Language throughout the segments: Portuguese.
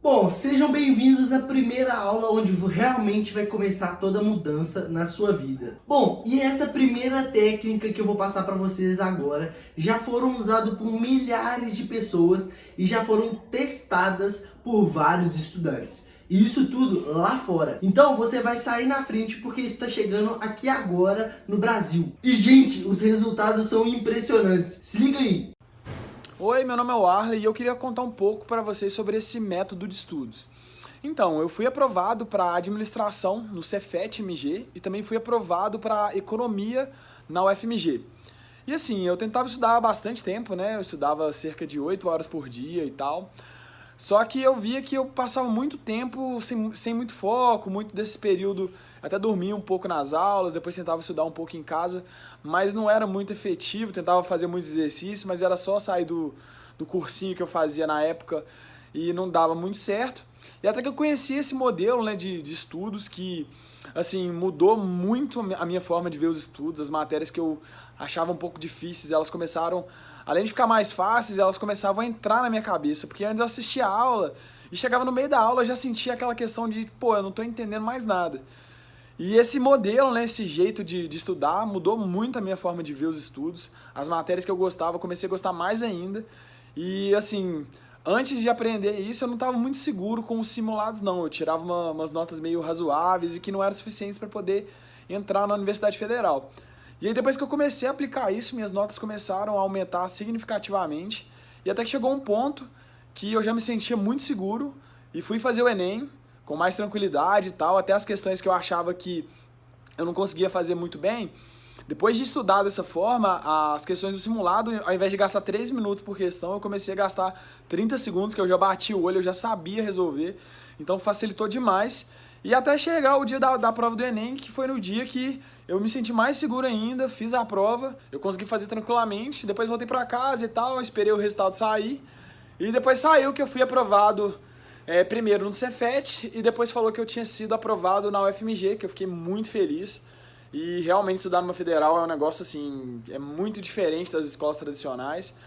Bom, sejam bem-vindos à primeira aula onde realmente vai começar toda a mudança na sua vida. Bom, e essa primeira técnica que eu vou passar para vocês agora já foram usadas por milhares de pessoas e já foram testadas por vários estudantes. E isso tudo lá fora. Então você vai sair na frente porque isso está chegando aqui agora no Brasil. E gente, os resultados são impressionantes. Se liga aí. Oi, meu nome é Warley e eu queria contar um pouco para vocês sobre esse método de estudos. Então, eu fui aprovado para administração no Cefet-MG e também fui aprovado para economia na UFMG. E assim, eu tentava estudar há bastante tempo, né? Eu estudava cerca de 8 horas por dia e tal. Só que eu via que eu passava muito tempo sem muito foco, muito desse período, até dormia um pouco nas aulas, depois tentava estudar um pouco em casa, mas não era muito efetivo, tentava fazer muitos exercícios, mas era só sair do cursinho que eu fazia na época e não dava muito certo. E até que eu conheci esse modelo, né, de estudos que assim, mudou muito a minha forma de ver os estudos, as matérias que eu achava um pouco difíceis, elas começaram, além de ficar mais fáceis, elas começavam a entrar na minha cabeça, porque antes eu assistia a aula e chegava no meio da aula eu já sentia aquela questão de, pô, eu não tô entendendo mais nada. E esse modelo, né, esse jeito de estudar mudou muito a minha forma de ver os estudos, as matérias que eu gostava, eu comecei a gostar mais ainda, e assim, antes de aprender isso eu não estava muito seguro com os simulados não, eu tirava umas notas meio razoáveis e que não eram suficientes para poder entrar na Universidade Federal. E aí depois que eu comecei a aplicar isso, minhas notas começaram a aumentar significativamente, e até que chegou um ponto que eu já me sentia muito seguro e fui fazer o Enem com mais tranquilidade e tal, até as questões que eu achava que eu não conseguia fazer muito bem. Depois de estudar dessa forma, as questões do simulado, ao invés de gastar 3 minutos por questão, eu comecei a gastar 30 segundos, que eu já bati o olho, eu já sabia resolver, então facilitou demais. E até chegar o dia da prova do Enem, que foi no dia que eu me senti mais seguro ainda, fiz a prova, eu consegui fazer tranquilamente, depois voltei para casa e tal, esperei o resultado sair, e depois saiu que eu fui aprovado primeiro no Cefet, e depois falou que eu tinha sido aprovado na UFMG, que eu fiquei muito feliz. E realmente estudar numa federal é um negócio assim, é muito diferente das escolas tradicionais.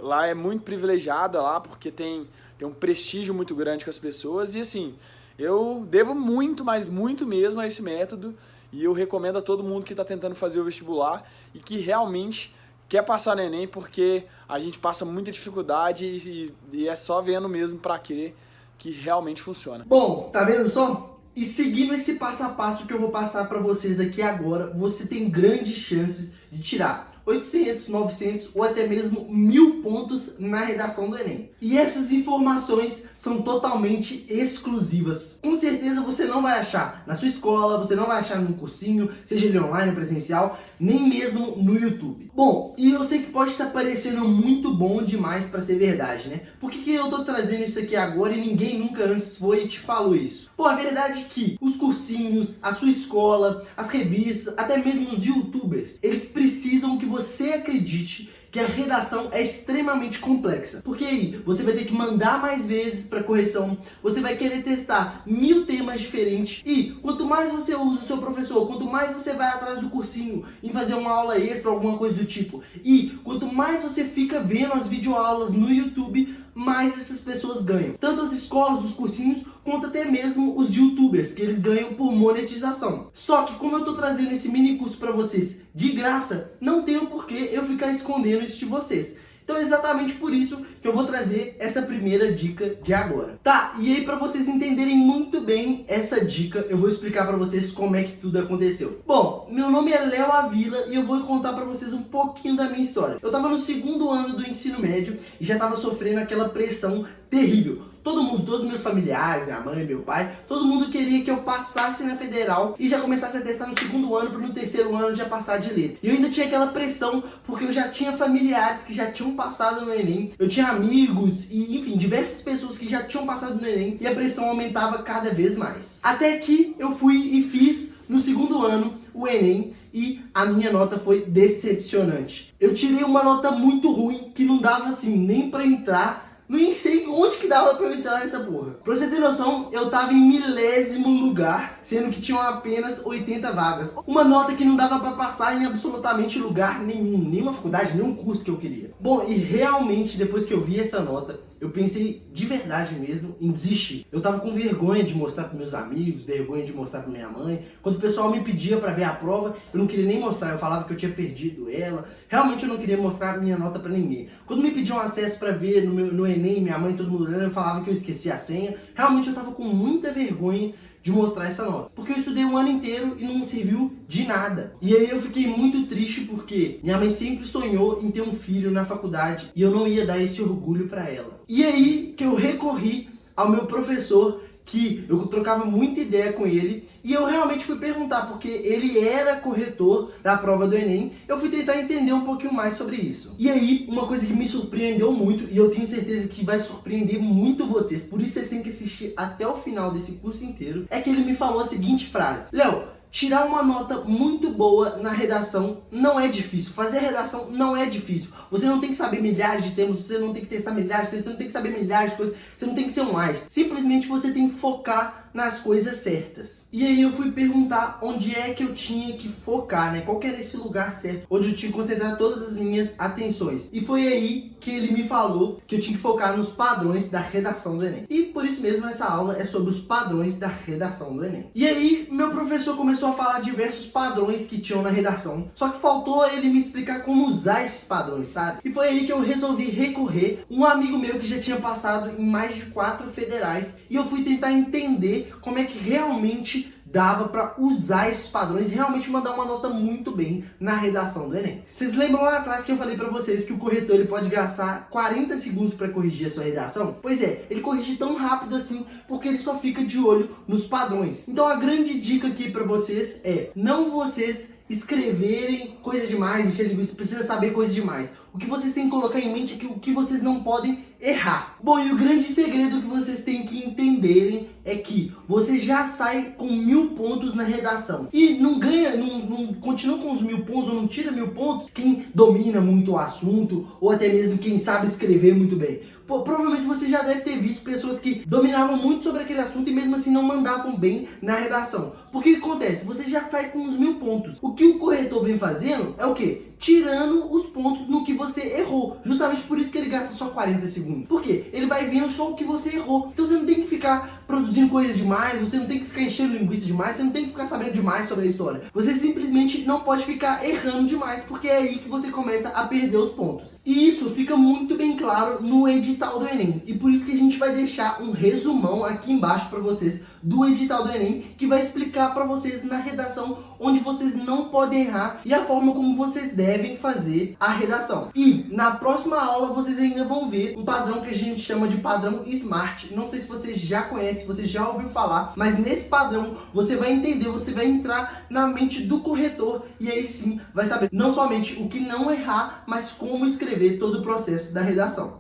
Lá é muito privilegiada lá, porque tem um prestígio muito grande com as pessoas. E assim, eu devo muito, mas muito mesmo a esse método. E eu recomendo a todo mundo que está tentando fazer o vestibular e que realmente quer passar no Enem, porque a gente passa muita dificuldade e é só vendo mesmo para quê que realmente funciona. Bom, tá vendo só? E seguindo esse passo a passo que eu vou passar para vocês aqui agora, você tem grandes chances de tirar 800, 900 ou até mesmo 1000 pontos na redação do Enem. E essas informações são totalmente exclusivas. Com certeza você não vai achar na sua escola, você não vai achar num cursinho, seja ele online ou presencial, nem mesmo no YouTube. Bom, e eu sei que pode estar parecendo muito bom demais para ser verdade, né? Por que eu tô trazendo isso aqui agora e ninguém nunca antes foi e te falou isso? Pô, a verdade é que os cursinhos, a sua escola, as revistas, até mesmo os YouTubers, eles precisam que você acredite que a redação é extremamente complexa. Porque aí você vai ter que mandar mais vezes para correção, você vai querer testar 1000 temas diferentes e quanto mais você usa o seu professor, quanto mais você vai atrás do cursinho em fazer uma aula extra, alguma coisa do tipo, e quanto mais você fica vendo as videoaulas no YouTube, mais essas pessoas ganham. Tanto as escolas, os cursinhos, quanto até mesmo os YouTubers, que eles ganham por monetização. Só que como eu tô trazendo esse mini curso para vocês de graça, não tem o porquê eu ficar escondendo isso de vocês. Então é exatamente por isso que eu vou trazer essa primeira dica de agora. Tá, e aí para vocês entenderem muito bem essa dica, eu vou explicar para vocês como é que tudo aconteceu. Bom, meu nome é Léo Avila e eu vou contar para vocês um pouquinho da minha história. Eu tava no 2º ano do ensino médio e já tava sofrendo aquela pressão terrível. Todo mundo, todos os meus familiares, minha mãe, meu pai, todo mundo queria que eu passasse na federal e já começasse a testar no 2º ano para no 3º ano já passar de letra. E eu ainda tinha aquela pressão porque eu já tinha familiares que já tinham passado no Enem, eu tinha amigos e enfim, diversas pessoas que já tinham passado no Enem e a pressão aumentava cada vez mais. Até que eu fui e fiz no 2º ano o Enem e a minha nota foi decepcionante. Eu tirei uma nota muito ruim que não dava assim nem para entrar. Nem sei onde que dava pra eu entrar nessa porra. Pra você ter noção, eu tava em 1000º lugar, sendo que tinham apenas 80 vagas. Uma nota que não dava pra passar em absolutamente lugar nenhum. Nenhuma faculdade, nenhum curso que eu queria. Bom, e realmente, depois que eu vi essa nota, eu pensei de verdade mesmo em desistir. Eu tava com vergonha de mostrar pros meus amigos, vergonha de mostrar pra minha mãe. Quando o pessoal me pedia pra ver a prova, eu não queria nem mostrar, eu falava que eu tinha perdido ela. Realmente eu não queria mostrar minha nota pra ninguém. Quando me pediam acesso pra ver no Enem, minha mãe, todo mundo olhando, eu falava que eu esqueci a senha. Realmente eu tava com muita vergonha de mostrar essa nota, porque eu estudei um ano inteiro e não me serviu de nada. E aí eu fiquei muito triste porque minha mãe sempre sonhou em ter um filho na faculdade e eu não ia dar esse orgulho pra ela. E aí que eu recorri ao meu professor, que eu trocava muita ideia com ele, e eu realmente fui perguntar, porque ele era corretor da prova do Enem, eu fui tentar entender um pouquinho mais sobre isso. E aí, uma coisa que me surpreendeu muito, e eu tenho certeza que vai surpreender muito vocês, por isso vocês têm que assistir até o final desse curso inteiro, é que ele me falou a seguinte frase: Léo, tirar uma nota muito boa na redação não é difícil. Fazer redação não é difícil. Você não tem que saber milhares de termos, você não tem que testar milhares de termos, você não tem que saber milhares de coisas, você não tem que ser um mais. Simplesmente você tem que focar nas coisas certas. E aí eu fui perguntar onde é que eu tinha que focar, né? Qual que era esse lugar certo, onde eu tinha que concentrar todas as minhas atenções. E foi aí que ele me falou que eu tinha que focar nos padrões da redação do Enem. E por isso mesmo essa aula é sobre os padrões da redação do Enem. E aí meu professor começou a falar diversos padrões que tinham na redação, só que faltou ele me explicar como usar esses padrões, sabe? E foi aí que eu resolvi recorrer um amigo meu que já tinha passado em mais de 4 federais, e eu fui tentar entender como é que realmente dava pra usar esses padrões e realmente mandar uma nota muito bem na redação do Enem. Vocês lembram lá atrás que eu falei pra vocês que o corretor ele pode gastar 40 segundos pra corrigir a sua redação? Pois é, ele corrige tão rápido assim porque ele só fica de olho nos padrões. Então a grande dica aqui pra vocês é não vocês escreverem coisa demais, encher linguiça, precisa saber coisa demais. O que vocês têm que colocar em mente é que o que vocês não podem errar. Bom, e o grande segredo que vocês têm que entenderem é que você já sai com 1000 pontos na redação. E não ganha, não continua com os 1000 pontos, ou não tira 1000 pontos quem domina muito o assunto, ou até mesmo quem sabe escrever muito bem. Pô, provavelmente você já deve ter visto pessoas que dominavam muito sobre aquele assunto e mesmo assim não mandavam bem na redação. Porque o que acontece? Você já sai com os 1000 pontos. O que o corretor vem fazendo é o quê? Tirando os pontos no que você errou. Justamente por isso que ele gasta só 40 segundos. Por quê? Ele vai vendo só o que você errou. Então você não tem que ficar produzindo coisas demais, você não tem que ficar enchendo linguiça demais, você não tem que ficar sabendo demais sobre a história. Você simplesmente não pode ficar errando demais, porque é aí que você começa a perder os pontos. E isso fica muito bem claro no edital do Enem. E por isso que a gente vai deixar um resumão aqui embaixo para vocês do edital do Enem, que vai explicar para vocês na redação onde vocês não podem errar e a forma como vocês devem fazer a redação. E na próxima aula vocês ainda vão ver um padrão que a gente chama de padrão SMART. Não sei se vocês já conhecem, se você já ouviu falar, mas nesse padrão você vai entender, você vai entrar na mente do corretor e aí sim vai saber não somente o que não errar, mas como escrever todo o processo da redação.